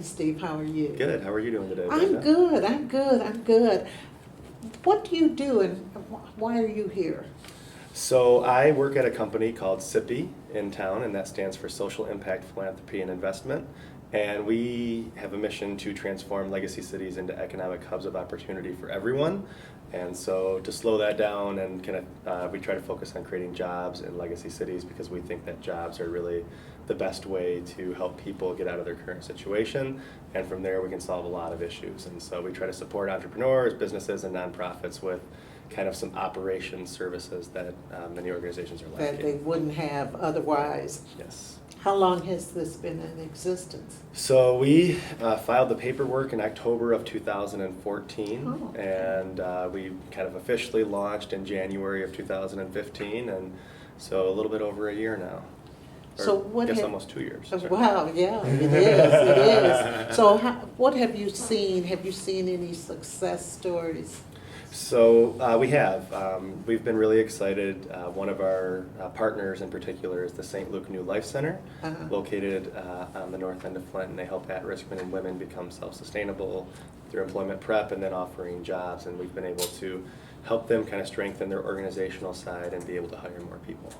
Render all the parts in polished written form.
Steve. How are you? Good. How are you doing today? I'm Brenda? good. I'm good. I'm good. What do you do and why are you here? So I work at a company called SIPI in town, and that stands for Social Impact Philanthropy and Investment. And we have a mission to transform legacy cities into economic hubs of opportunity for everyone. And so to slow that down and we try to focus on creating jobs in legacy cities because we think that jobs are really the best way to help people get out of their current situation. And from there we can solve a lot of issues. And so we try to support entrepreneurs, businesses, and nonprofits with kind of some operations services that many organizations are lacking. That they wouldn't have otherwise. Yes. How long has this been in existence? So we filed the paperwork in October of 2014, Oh, okay. and we kind of officially launched in January of 2015, and so a little bit over a year now. Or So what I guess have- almost 2 years. Oh, sorry. wow, yeah, it is. It is. So what have you seen? Have you seen any success stories? So we have. We've been really excited. One of our partners in particular is the St. Luke New Life Center, located on the north end of Flint, and they help at-risk men and women become self-sustainable through employment prep and then offering jobs. And we've been able to help them kind of strengthen their organizational side and be able to hire more people.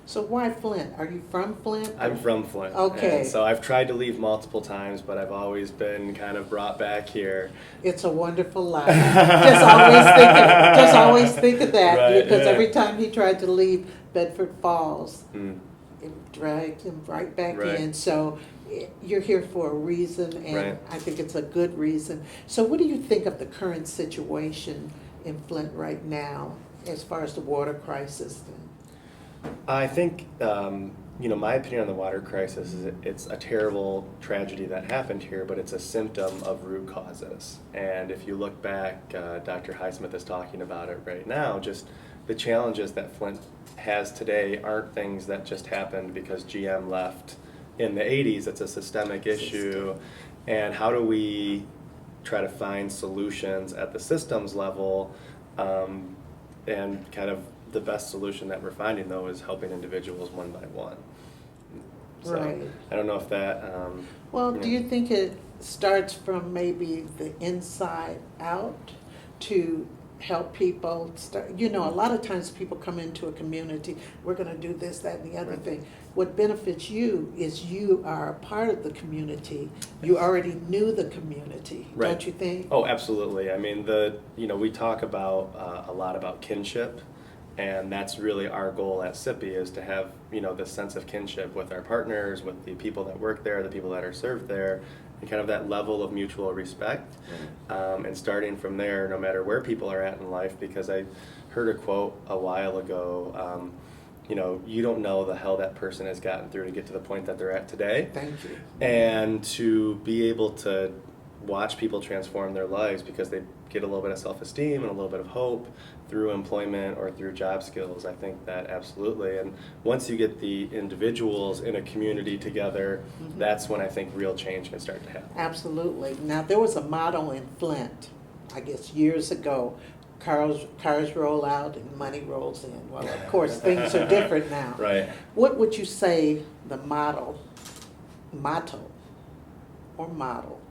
So why Flint? Are you from Flint? I'm from Flint. Okay. And so I've tried to leave multiple times, but I've always been kind of brought back here. It's a wonderful life. Just always think of that, Right, because yeah. every time he tried to leave Bedford Falls, Mm. it dragged him right back Right. in. So you're here for a reason, and Right. I think it's a good reason. So what do you think of the current situation in Flint right now, as far as the water crisis? I think, my opinion on the water crisis is it's a terrible tragedy that happened here, but it's a symptom of root causes. And if you look back, Dr. Highsmith is talking about it right now, just the challenges that Flint has today aren't things that just happened because GM left in the 80s. It's a systemic issue. And how do we try to find solutions at the systems level, and kind of the best solution that we're finding, though, is helping individuals one by one. So, Right. I don't know if that. Well, do you think it starts from maybe the inside out to help people start? A lot of times people come into a community, we're going to do this, that, and the other Right. thing. What benefits you is you are a part of the community. You already knew the community, Right. don't you think? Oh, absolutely. I mean, we talk about a lot about kinship, and that's really our goal at SIPI, is to have this sense of kinship with our partners, with the people that work there, the people that are served there, and kind of that level of mutual respect. And starting from there, no matter where people are at in life, because I heard a quote a while ago. You don't know the hell that person has gotten through to get to the point that they're at today. Thank you. And to be able to watch people transform their lives because they get a little bit of self-esteem and a little bit of hope through employment or through job skills, I think that absolutely. And once you get the individuals in a community together, that's when I think real change can start to happen. Absolutely. Now, there was a motto in Flint, I guess years ago, cars roll out and money rolls in. Well, of course, things are different now. Right. What would you say the motto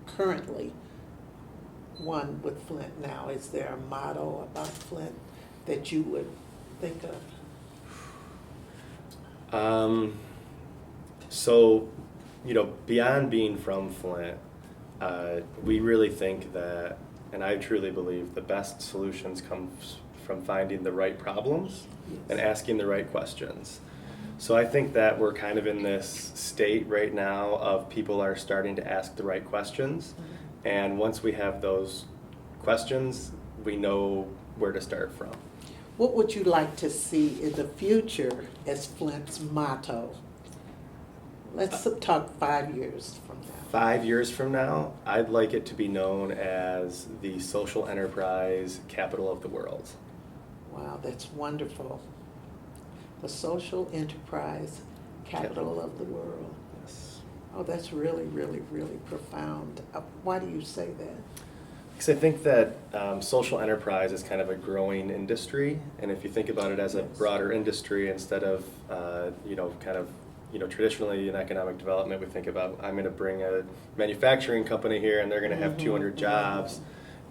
currently one with Flint now? Is there a motto about Flint that you would think of? So, beyond being from Flint, we really think that, and I truly believe, the best solutions come from finding the right problems and asking the right questions. So I think that we're kind of in this state right now of people are starting to ask the right questions. And once we have those questions, we know where to start from. What would you like to see in the future as Flint's motto? Let's talk 5 years from now. 5 years from now, I'd like it to be known as the social enterprise capital of the world. Wow, that's wonderful. The social enterprise capital of the world. Yes. Oh, that's really, really, really profound. Why do you say that? Because I think that social enterprise is kind of a growing industry, and if you think about it as a broader industry instead of kind of traditionally in economic development, we think about, I'm going to bring a manufacturing company here and they're going to have 200 jobs.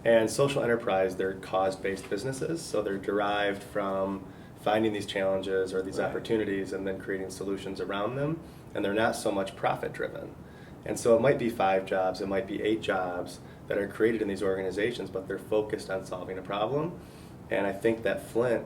And social enterprise, they're cause-based businesses, so they're derived from finding these challenges or these opportunities and then creating solutions around them, and they're not so much profit-driven. And so it might be 5 jobs, it might be 8 jobs that are created in these organizations, but they're focused on solving a problem. And I think that Flint,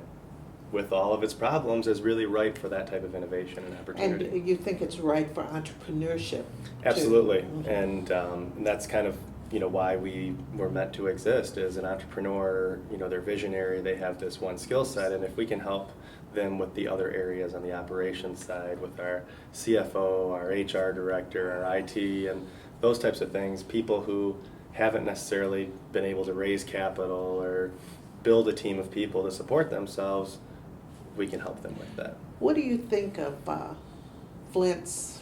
with all of its problems, is really ripe for that type of innovation and opportunity. And you think it's right for entrepreneurship? Absolutely, too. and that's kind of why we were meant to exist. As an entrepreneur, they're visionary, they have this one skill set, and if we can help them with the other areas on the operations side, with our CFO, our HR director, our IT, and those types of things, people who haven't necessarily been able to raise capital or build a team of people to support themselves, we can help them with that. What do you think of Flint's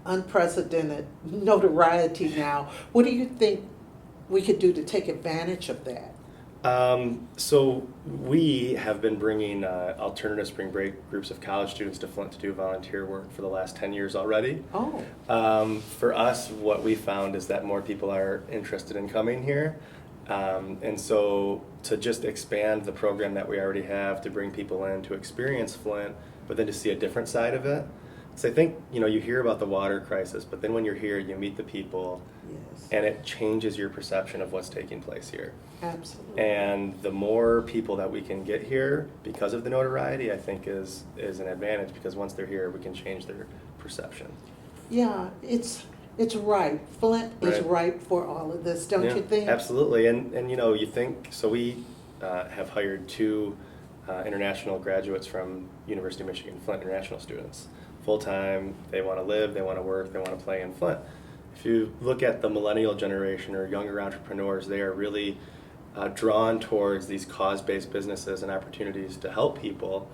unprecedented notoriety now? What do you think we could do to take advantage of that? So we have been bringing alternative spring break groups of college students to Flint to do volunteer work for the last 10 years already. Oh. For us, what we found is that more people are interested in coming here. And so to just expand the program that we already have, to bring people in to experience Flint, but then to see a different side of it. So I think, you hear about the water crisis, but then when you're here, you meet the people, Yes. and it changes your perception of what's taking place here. Absolutely. And the more people that we can get here because of the notoriety, I think is an advantage, because once they're here, we can change their perception. Yeah, it's right. Flint is Right. ripe for all of this, don't Yeah, you think? Absolutely, and you think, so we have hired 2 international graduates from University of Michigan, Flint international students. Full-time, they want to live, they want to work, they want to play in Flint. If you look at the millennial generation or younger entrepreneurs, they are really drawn towards these cause-based businesses and opportunities to help people.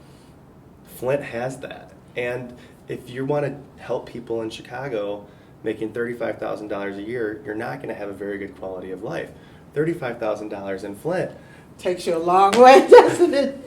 Flint has that. And if you want to help people in Chicago making $35,000 a year, you're not going to have a very good quality of life. $35,000 in Flint. Takes you a long way, doesn't it?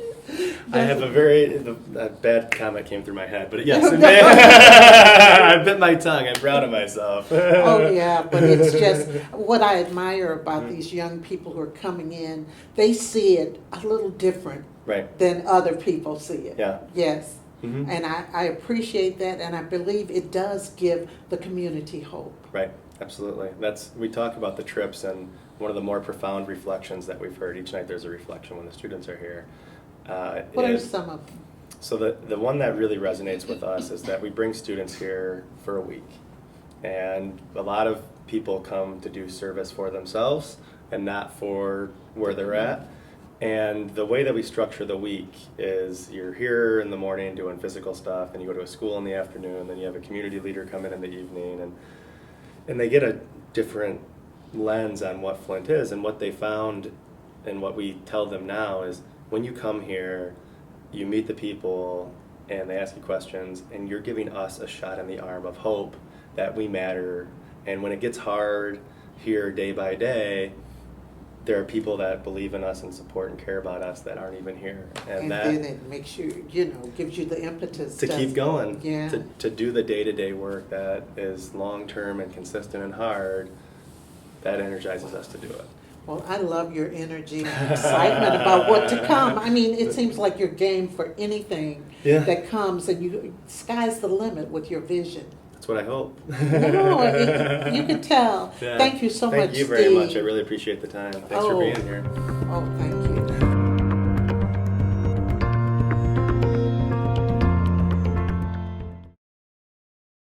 I have a bad comment came through my head, but yes, I bit my tongue. I'm proud of myself. Oh yeah, but it's just what I admire about these young people who are coming in. They see it a little different Right. than other people see it. Yeah. Yes. Mm-hmm. And I appreciate that, and I believe it does give the community hope. Right, absolutely. We talk about the trips, and one of the more profound reflections that we've heard, each night there's a reflection when the students are here. What are some of them? So the one that really resonates with us is that we bring students here for a week. And a lot of people come to do service for themselves and not for where they're at. And the way that we structure the week is you're here in the morning doing physical stuff, and you go to a school in the afternoon, then you have a community leader come in the evening, and they get a different lens on what Flint is. And what they found and what we tell them now is, when you come here, you meet the people and they ask you questions, and you're giving us a shot in the arm of hope that we matter. And when it gets hard here day by day, there are people that believe in us and support and care about us that aren't even here. And that, then it makes you, gives you the impetus to keep going, Yeah. to do the day-to-day work that is long-term and consistent and hard. That energizes us to do it. Well, I love your energy and excitement about what to come. I mean, it seems like you're game for anything that comes, and sky's the limit with your vision. That's what I hope. No, you can tell. Yeah. Thank you so much, Thank you very Steve. much. I really appreciate the time. Thanks for being here. Oh, thank you.